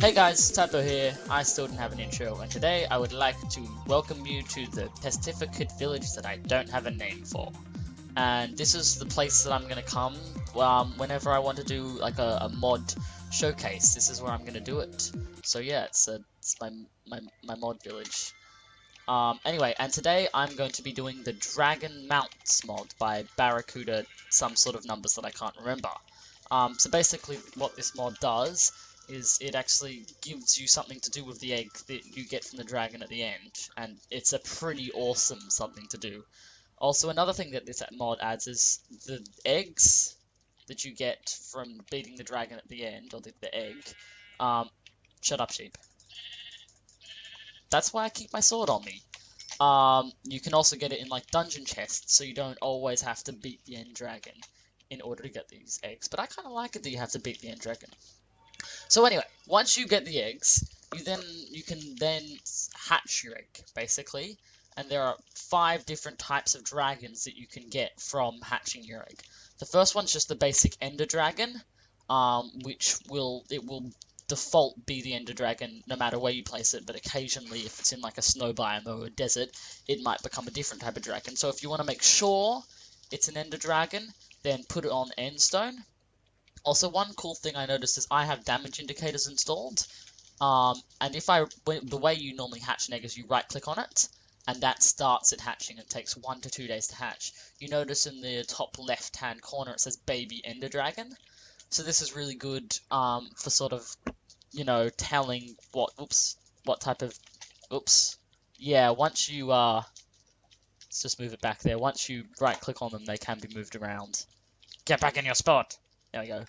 Hey guys, Tavbow here. I still didn't have an intro, and today I would like to welcome you to the Pestificate village that I don't have a name for. And this is the place that I'm going to come whenever I want to do like a mod showcase. This is where I'm going to do it. So yeah, it's my mod village. Anyway, and today I'm going to be doing the Dragon Mounts mod by Barracuda, some sort of numbers that I can't remember. So basically what this mod does is it actually gives you something to do with the egg that you get from the dragon at the end, and it's a pretty awesome something to do. Also, another thing that this mod adds is the eggs that you get from beating the dragon at the end, or the egg. Shut up, sheep. That's why I keep my sword on me. You can also get it in like dungeon chests, so you don't always have to beat the end dragon in order to get these eggs. But I kind of like it that you have to beat the end dragon. So anyway, once you get the eggs, you can then hatch your egg, basically. And there are 5 different types of dragons that you can get from hatching your egg. The first one's just the basic Ender Dragon, which will default be the Ender Dragon no matter where you place it, but occasionally if it's in like a snow biome or a desert, it might become a different type of dragon. So if you want to make sure it's an Ender Dragon, then put it on Endstone. Also, one cool thing I noticed is I have damage indicators installed, and the way you normally hatch an egg is you right-click on it, and that starts it hatching. It takes 1 to 2 days to hatch. You notice in the top left-hand corner it says Baby Ender Dragon, so this is really good for sort of, you know, telling what type of, yeah, once you, let's just move it back there. Once you right-click on them, they can be moved around. Get back in your spot! There we go.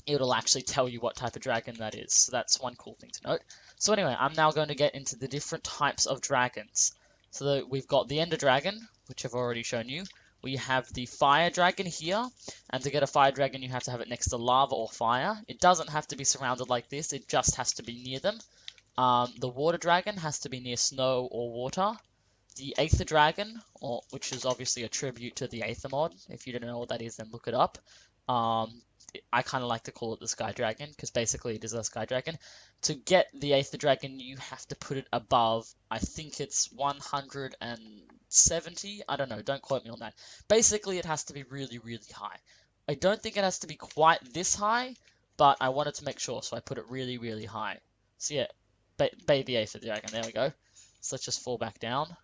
It'll actually tell you what type of dragon that is. So that's one cool thing to note. So anyway, I'm now going to get into the different types of dragons. So we've got the Ender Dragon, which I've already shown you. We have the Fire Dragon here, and to get a Fire Dragon you have to have it next to lava or fire. It doesn't have to be surrounded like this, it just has to be near them. The Water Dragon has to be near snow or water. The Aether Dragon, which is obviously a tribute to the Aether mod. If you don't know what that is, then look it up. I kind of like to call it the Sky Dragon, because basically it is a Sky Dragon. To get the Aether Dragon, you have to put it above, I think it's 170? I don't know, don't quote me on that. Basically, it has to be really, really high. I don't think it has to be quite this high, but I wanted to make sure, so I put it really, really high. So yeah, Baby Aether Dragon, there we go. So let's just fall back down.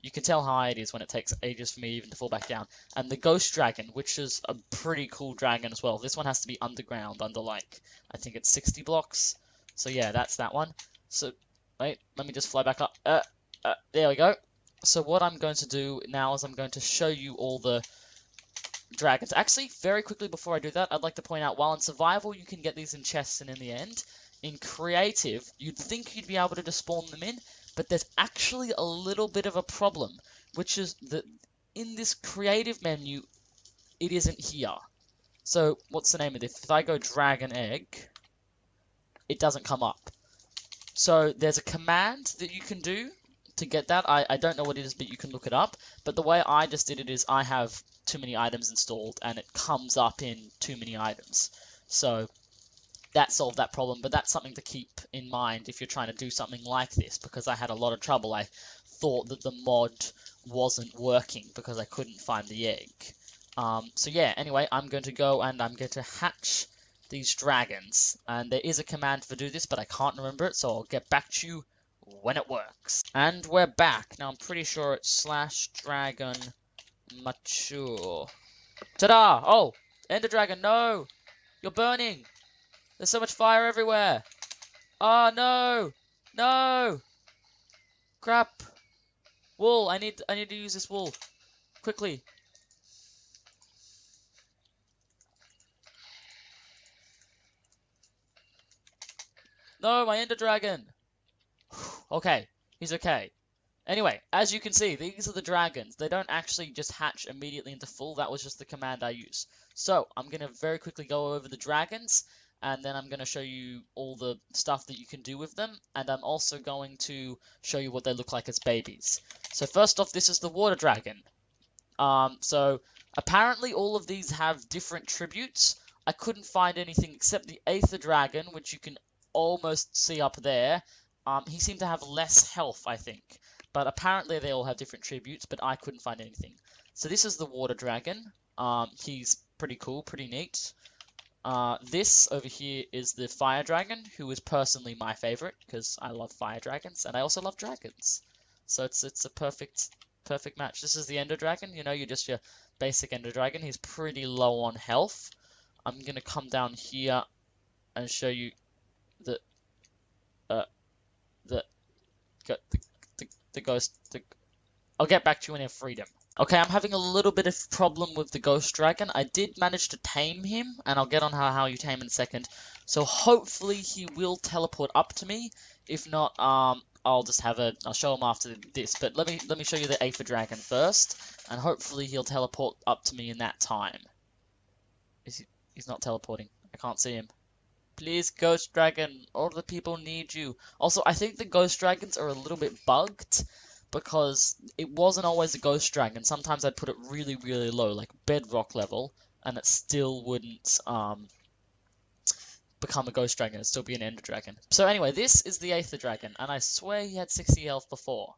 You can tell how high it is when it takes ages for me even to fall back down. And the Ghost Dragon, which is a pretty cool dragon as well. This one has to be underground, under like, I think it's 60 blocks. So yeah, that's that one. So, wait, let me just fly back up. There we go. So what I'm going to do now is I'm going to show you all the dragons. Actually, very quickly before I do that, I'd like to point out, while in survival you can get these in chests and in the end, in creative, you'd think you'd be able to just spawn them in, but there's actually a little bit of a problem, which is that in this creative menu, it isn't here. So, what's the name of this? If I go drag an egg, it doesn't come up. So, there's a command that you can do to get that. I don't know what it is, but you can look it up. But the way I just did it is I have too many items installed, and it comes up in too many items. So, that solved that problem, but that's something to keep in mind if you're trying to do something like this, because I had a lot of trouble. I thought that the mod wasn't working because I couldn't find the egg. So yeah, anyway, I'm going to go and I'm going to hatch these dragons, and there is a command for do this, but I can't remember it, so I'll get back to you when it works. And we're back. Now I'm pretty sure it's /dragon mature. Ta-da! Oh! Ender Dragon, no! You're burning! There's so much fire everywhere. Oh, no. No. Crap. Wool. I need to use this wool. Quickly. No, my Ender Dragon. Okay. He's okay. Anyway, as you can see, these are the dragons. They don't actually just hatch immediately into full. That was just the command I used. So, I'm going to very quickly go over the dragons, and then I'm going to show you all the stuff that you can do with them, and I'm also going to show you what they look like as babies. So first off, this is the Water Dragon. So apparently all of these have different tributes. I couldn't find anything except the Aether Dragon, which you can almost see up there. He seemed to have less health, I think. But apparently they all have different tributes, but I couldn't find anything. So this is the Water Dragon. He's pretty cool, pretty neat. This over here is the Fire Dragon, who is personally my favorite, because I love Fire Dragons, and I also love dragons. So it's a perfect match. This is the Ender Dragon, you know, you're just your basic Ender Dragon. He's pretty low on health. I'm gonna come down here and show you the the ghost. I'll get back to you when I have freedom. Okay, I'm having a little bit of problem with the Ghost Dragon. I did manage to tame him, and I'll get on how you tame in a second. So hopefully he will teleport up to me. If not, I'll just I'll show him after this. But let me show you the Aether Dragon first, and hopefully he'll teleport up to me in that time. He's not teleporting. I can't see him. Please, Ghost Dragon, all the people need you. Also, I think the Ghost Dragons are a little bit bugged, because it wasn't always a Ghost Dragon. Sometimes I'd put it really, really low, like bedrock level, and it still wouldn't become a Ghost Dragon. It'd still be an Ender Dragon. So anyway, this is the Aether Dragon, and I swear he had 60 health before.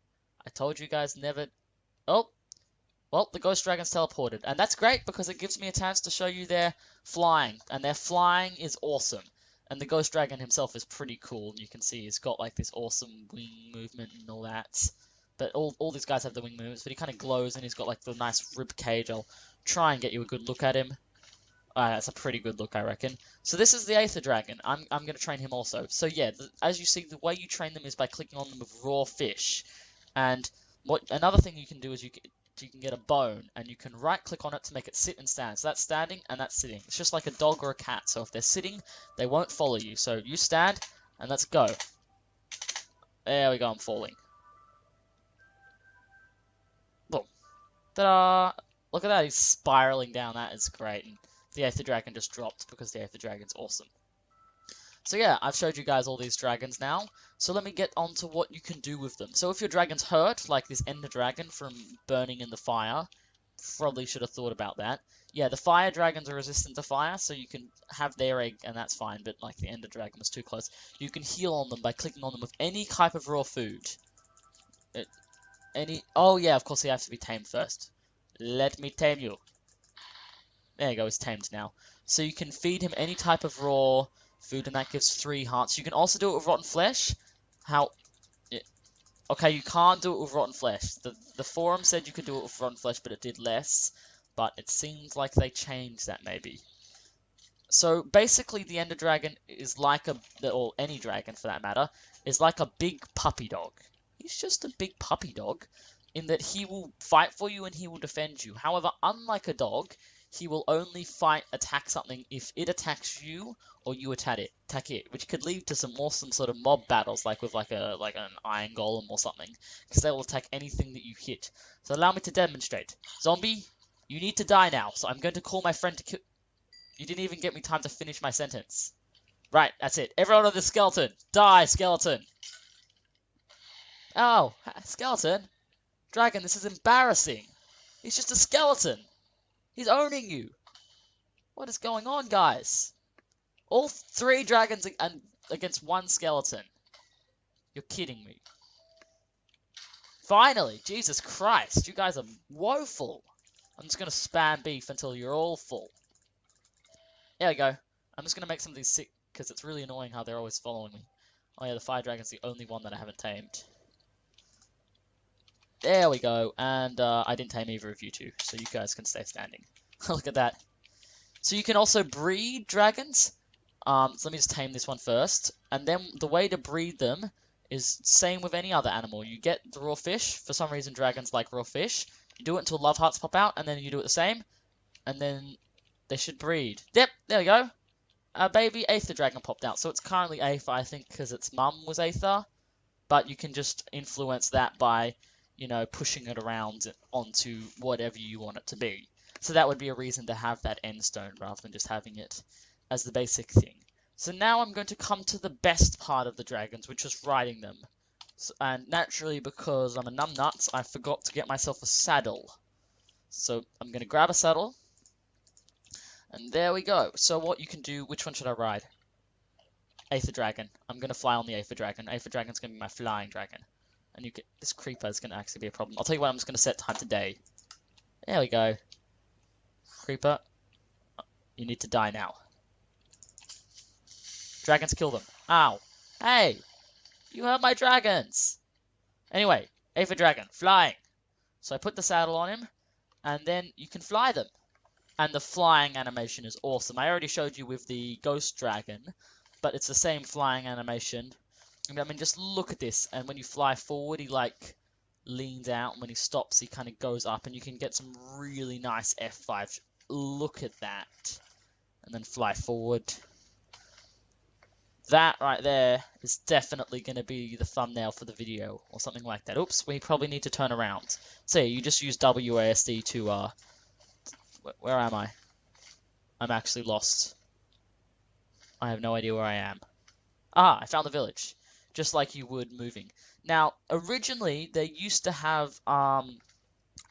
I told you guys never... Oh! Well, the Ghost Dragon's teleported, and that's great because it gives me a chance to show you their flying, and their flying is awesome. And the Ghost Dragon himself is pretty cool. You can see he's got like this awesome wing movement and all that. But all these guys have the wing movements, but he kind of glows and he's got like the nice rib cage. I'll try and get you a good look at him. That's a pretty good look, I reckon. So this is the Aether Dragon. I'm going to train him also. So yeah, as you see, the way you train them is by clicking on them with raw fish. And another thing you can do is you can get a bone, and you can right-click on it to make it sit and stand. So that's standing, and that's sitting. It's just like a dog or a cat. So if they're sitting, they won't follow you. So you stand, and let's go. There we go, I'm falling. Boom. Ta-da! Look at that, he's spiraling down. That is great. And the Aether Dragon just dropped because the Aether Dragon's awesome. So yeah, I've showed you guys all these dragons now. So let me get on to what you can do with them. So if your dragon's hurt, like this Ender Dragon from burning in the fire, probably should have thought about that. Yeah, the Fire Dragons are resistant to fire, so you can have their egg, and that's fine, but like the Ender Dragon was too close. You can heal on them by clicking on them with any type of raw food. Oh yeah, of course he has to be tamed first. Let me tame you. There you go, he's tamed now. So you can feed him any type of raw food, and that gives 3 hearts. You can also do it with rotten flesh. Okay, you can't do it with rotten flesh. The forum said you could do it with rotten flesh, but it did less. But it seems like they changed that, maybe. So basically, the Ender Dragon is like or any dragon for that matter, is like a big puppy dog. He's just a big puppy dog, in that he will fight for you and he will defend you. However, unlike a dog, he will only attack something if it attacks you or you attack it, which could lead to some awesome sort of mob battles, like with like an iron golem or something, because they will attack anything that you hit. So allow me to demonstrate. Zombie, you need to die now. So I'm going to call my friend to kill. You didn't even get me time to finish my sentence. Right, that's it. Everyone on the skeleton, die, skeleton. Oh, skeleton. Dragon, this is embarrassing. He's just a skeleton. He's owning you. What is going on, guys? All 3 dragons against 1 skeleton. You're kidding me. Finally, Jesus Christ, you guys are woeful. I'm just going to spam beef until you're all full. There we go. I'm just going to make some of these sick, because it's really annoying how they're always following me. Oh yeah, the Fire Dragon's the only one that I haven't tamed. There we go, and I didn't tame either of you two, so you guys can stay standing. Look at that. So you can also breed dragons. So let me just tame this one first. And then the way to breed them is same with any other animal. You get the raw fish. For some reason, dragons like raw fish. You do it until love hearts pop out, and then you do it the same. And then they should breed. Yep, there we go. A baby Aether Dragon popped out. So it's currently Aether, I think, because its mum was Aether. But you can just influence that by, you know, pushing it around onto whatever you want it to be. So that would be a reason to have that end stone rather than just having it as the basic thing. So now I'm going to come to the best part of the dragons, which is riding them. So, and naturally, because I'm a numbnuts, I forgot to get myself a saddle. So I'm going to grab a saddle. And there we go. So what you can do, which one should I ride? Aether Dragon. I'm going to fly on the Aether Dragon. Aether Dragon's going to be my flying dragon. And you get this creeper is going to actually be a problem. I'll tell you what, I'm just going to set time to day. There we go. Creeper, you need to die now. Dragons, kill them. Ow. Hey, you hurt my dragons. Anyway, Aether Dragon, flying. So I put the saddle on him, and then you can fly them. And the flying animation is awesome. I already showed you with the Ghost Dragon, but it's the same flying animation. I mean, just look at this. And when you fly forward, he like leans out, and when he stops, he kind of goes up, and you can get some really nice F5. Look at that. And then fly forward. That right there is definitely going to be the thumbnail for the video, or something like that. Oops, we probably need to turn around. So yeah, you just use WASD to, where am I? I'm actually lost. I have no idea where I am. Ah, I found the village. Just like you would moving. Now, originally, they used to have,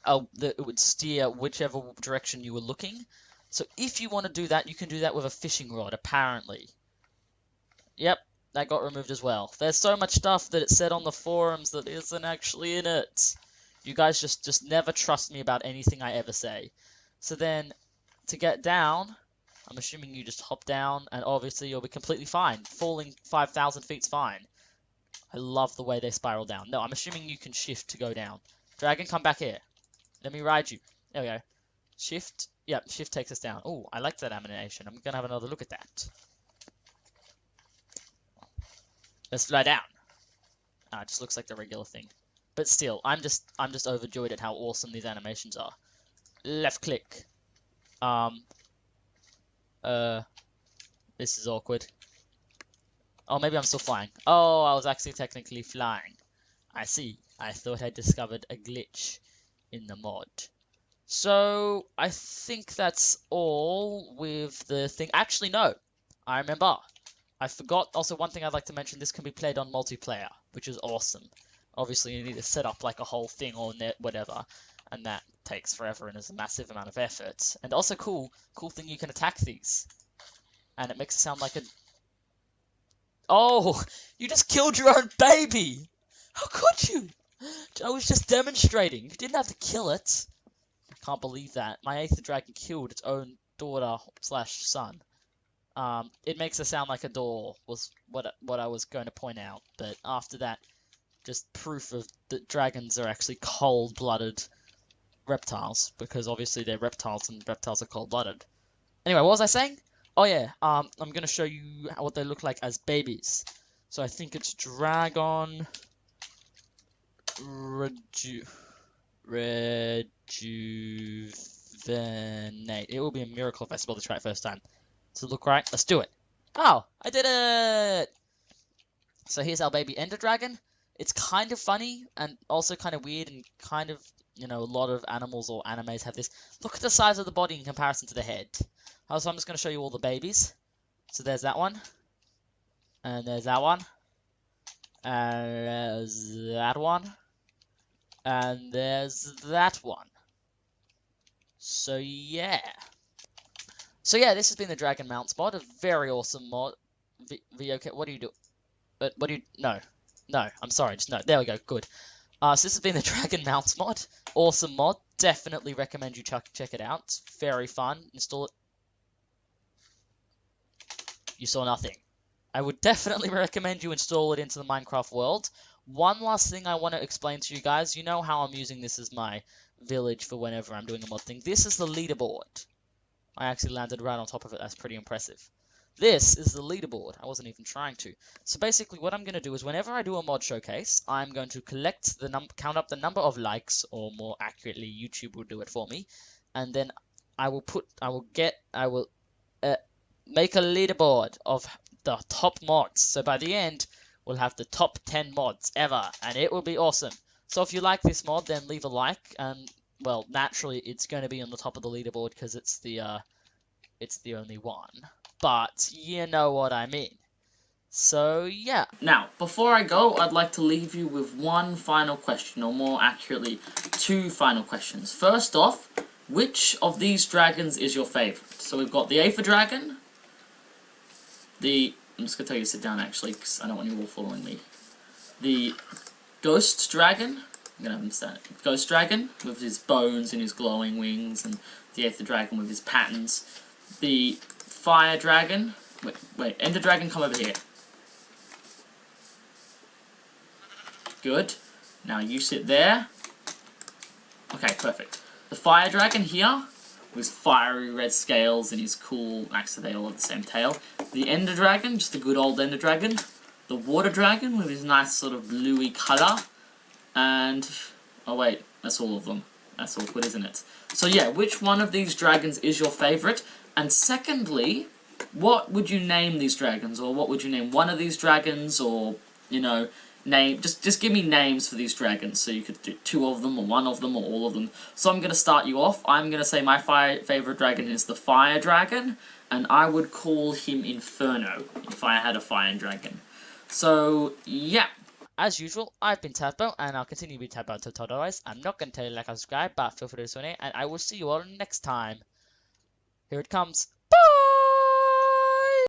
it would steer whichever direction you were looking. So if you want to do that, you can do that with a fishing rod, apparently. Yep, that got removed as well. There's so much stuff that it said on the forums that isn't actually in it. You guys just never trust me about anything I ever say. So then, to get down, I'm assuming you just hop down, and obviously you'll be completely fine. Falling 5,000 feet's fine. I love the way they spiral down. No, I'm assuming you can shift to go down. Dragon, come back here. Let me ride you. There we go. Shift. Yep, shift takes us down. Oh, I like that animation. I'm going to have another look at that. Let's fly down. It just looks like the regular thing. But still, I'm just overjoyed at how awesome these animations are. Left click. This is awkward. Oh, maybe I'm still flying. Oh, I was actually technically flying. I see. I thought I discovered a glitch in the mod. So, I think that's all with the thing. Actually, no. I remember. I forgot. Also, one thing I'd like to mention, this can be played on multiplayer, which is awesome. Obviously, you need to set up like a whole thing or whatever, and that takes forever and is a massive amount of effort. And also cool thing, you can attack these. And it makes it sound like a... Oh, you just killed your own baby! How could you? I was just demonstrating. You didn't have to kill it. I can't believe that. My Aether Dragon killed its own daughter/son. It makes it sound like a door was what I was going to point out, but after that, just proof of that dragons are actually cold-blooded reptiles, because obviously they're reptiles and reptiles are cold-blooded. Anyway, what was I saying? Oh yeah, I'm going to show you what they look like as babies. So I think it's Dragon Rejuvenate. It will be a miracle if I spell this right first time. Does it look right? Let's do it. Oh, I did it! So here's our baby Ender Dragon. It's kind of funny and also kind of weird and kind of, a lot of animals or animes have this. Look at the size of the body in comparison to the head. So I'm just going to show you all the babies. So there's that one. And there's that one. And there's that one. And there's that one. So yeah. So yeah, this has been the Dragon Mounts mod, a very awesome mod. Okay, what do you do? What do you... No, I'm sorry, just no. There we go, good. So this has been the Dragon Mounts mod. Awesome mod. Definitely recommend you check it out. It's very fun. Install it. You saw nothing. I would definitely recommend you install it into the Minecraft world. One last thing I want to explain to you guys. You know how I'm using this as my village for whenever I'm doing a mod thing. This is the leaderboard. I actually landed right on top of it. That's pretty impressive. This is the leaderboard. I wasn't even trying to. So basically what I'm going to do is whenever I do a mod showcase, I'm going to count up the number of likes, or more accurately, YouTube will do it for me. And then I will make a leaderboard of the top mods. So by the end, we'll have the top 10 mods ever, and it will be awesome. So if you like this mod, then leave a like, and well, naturally, it's going to be on the top of the leaderboard because it's the only one. But you know what I mean. So yeah. Now, before I go, I'd like to leave you with one final question, or more accurately, two final questions. First off, which of these dragons is your favourite? So we've got the Aether Dragon, I'm just going to tell you to sit down actually, because I don't want you all following me. The Ghost Dragon, I'm going to have him stand. Ghost Dragon, with his bones and his glowing wings, and the Aether Dragon with his patterns. The Fire Dragon, wait, Ender Dragon, come over here. Good. Now you sit there. Okay, perfect. The Fire Dragon here, with his fiery red scales and his cool, actually they all have the same tail. The Ender Dragon, just a good old Ender Dragon. The Water Dragon, with his nice sort of bluey colour. And, oh wait, that's all of them. That's awkward, isn't it? So yeah, which one of these dragons is your favourite? And secondly, what would you name these dragons? Or what would you name one of these dragons? Or, you know, just give me names for these dragons. So you could do 2 of them, or 1 of them, or all of them. So I'm going to start you off. I'm going to say my favourite dragon is the Fire Dragon. And I would call him Inferno, if I had a fire dragon. So, yeah. As usual, I've been Tavbow, and I'll continue to be Tavbow until told otherwise. I'm not going to tell you like or subscribe, but feel free to donate, and I will see you all next time. Here it comes.